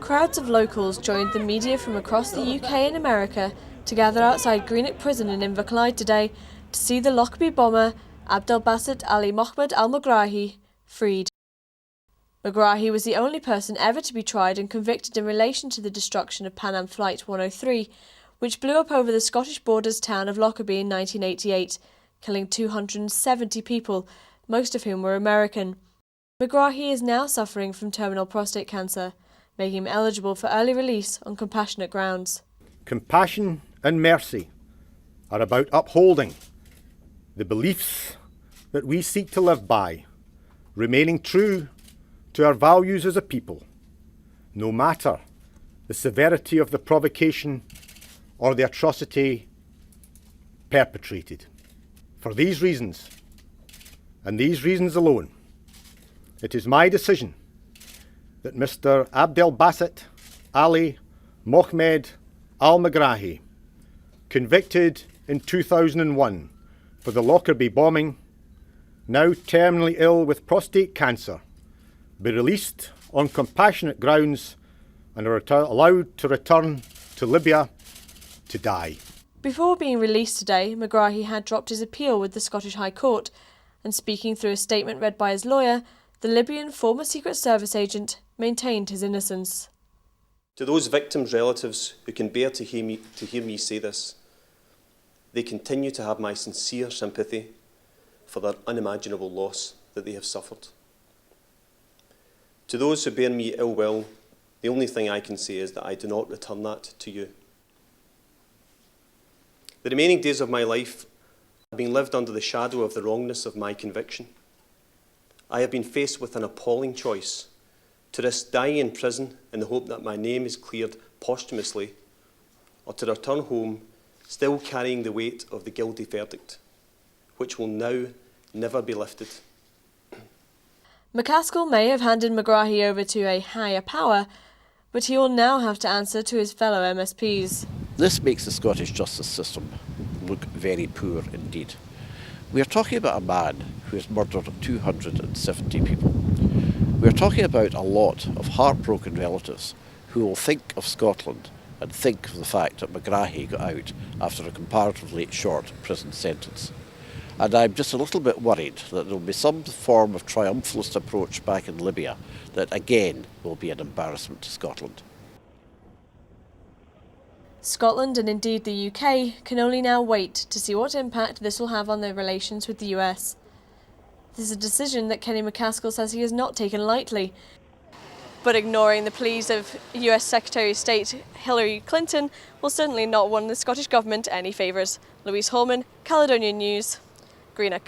Crowds of locals joined the media from across the UK and America to gather outside Greenock Prison in Inverclyde today to see the Lockerbie bomber Abdelbaset Ali Mohammed al-Megrahi freed. Megrahi was the only person ever to be tried and convicted in relation to the destruction of Pan Am Flight 103, which blew up over the Scottish borders town of Lockerbie in 1988, killing 270 people, most of whom were American. Megrahi is now suffering from terminal prostate cancer, making him eligible for early release on compassionate grounds. Compassion and mercy are about upholding the beliefs that we seek to live by, remaining true to our values as a people, no matter the severity of the provocation or the atrocity perpetrated. For these reasons, and these reasons alone, it is my decision that Mr. Abdelbaset Ali Mohammed al-Megrahi, convicted in 2001 for the Lockerbie bombing, now terminally ill with prostate cancer, be released on compassionate grounds and are allowed to return to Libya to die. Before being released today, Megrahi had dropped his appeal with the Scottish High Court, and speaking through a statement read by his lawyer, the Libyan former Secret Service agent maintained his innocence. To those victims' relatives who can bear to hear me say this, they continue to have my sincere sympathy for their unimaginable loss that they have suffered. To those who bear me ill will, the only thing I can say is that I do not return that to you. The remaining days of my life have been lived under the shadow of the wrongness of my conviction. I have been faced with an appalling choice: to risk dying in prison in the hope that my name is cleared posthumously, or to return home still carrying the weight of the guilty verdict, which will now never be lifted. McCaskill may have handed Megrahi over to a higher power, but he will now have to answer to his fellow MSPs. This makes the Scottish justice system look very poor indeed. We are talking about a man who has murdered 270 people. We are talking about a lot of heartbroken relatives who will think of Scotland and think of the fact that Megrahi got out after a comparatively short prison sentence. And I'm just a little bit worried that there will be some form of triumphalist approach back in Libya that again will be an embarrassment to Scotland. Scotland, and indeed the UK, can only now wait to see what impact this will have on their relations with the US. This is a decision that Kenny McCaskill says he has not taken lightly, but ignoring the pleas of US Secretary of State Hillary Clinton will certainly not win the Scottish Government any favours. Louise Hallman, Caledonian News, Greenock.